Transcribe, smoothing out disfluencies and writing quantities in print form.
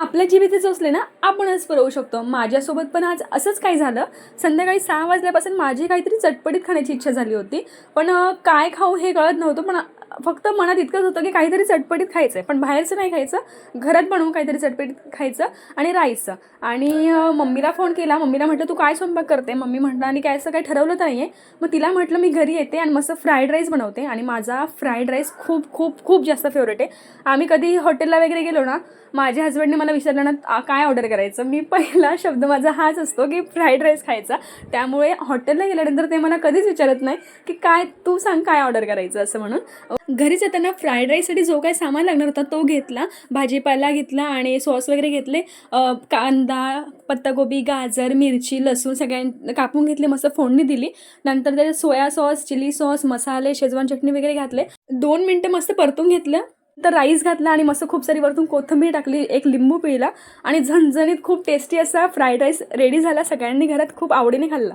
आपल्या जिभेचे चोचले ना आपणच पुरवू शकतो. माझ्यासोबत पण आज असंच काही झालं. संध्याकाळी 6 वाजल्यापासून माझी काहीतरी चटपटीत खाण्याची इच्छा झाली होती. पण काय खाऊ हे कळत नव्हतं. पण फक्त मनात इतकंच होतं की काहीतरी चटपटीत खायचं आहे. पण बाहेरचं नाही खायचं, घरात बनवून काहीतरी चटपटीत खायचं आणि राहायचं. आणि मम्मीला फोन केला. मम्मीला म्हटलं, "तू काय स्वयंपाक करते?" मम्मी म्हटलं, "आणि काय असं काही ठरवलं तर नाही आहे." मग तिला म्हटलं, "मी घरी येते आणि मस्त फ्राईड राईस बनवते." आणि माझा फ्राईड राईस खूप खूप खूप जास्त फेवरेट आहे. आम्ही कधी हॉटेलला वगैरे गेलो ना, माझ्या हसबंडने मला विचारलं ना काय ऑर्डर करायचं, मी पहिला शब्द माझा हाच असतो की फ्राईड राईस खायचा. त्यामुळे हॉटेलला गेल्यानंतर ते मला कधीच विचारत नाही की काय तू सांग काय ऑर्डर करायचं असं म्हणून. घरीच येताना फ्राईड राईससाठी जो काही सामान लागणार होता तो घेतला, भाजीपाला घेतला आणि सॉस वगैरे घेतले. कांदा, पत्ताकोबी, गाजर, मिरची, लसूण सगळ्यां कापून घेतले, मस्त फोडणी दिली. नंतर त्याच्यात सोया सॉस, चिली सॉस, मसाले, शेजवान चटणी वगैरे घातले. 2 मिनटं मस्त परतून घेतलं. तर राईस घातला आणि मस्त खूप सारी वरतून कोथिंबीर टाकली, एक लिंबू पिळला आणि झणझणीत खूप टेस्टी असा फ्राईड राईस रेडी झाला. सगळ्यांनी घरात खूप आवडीने खाल्ला.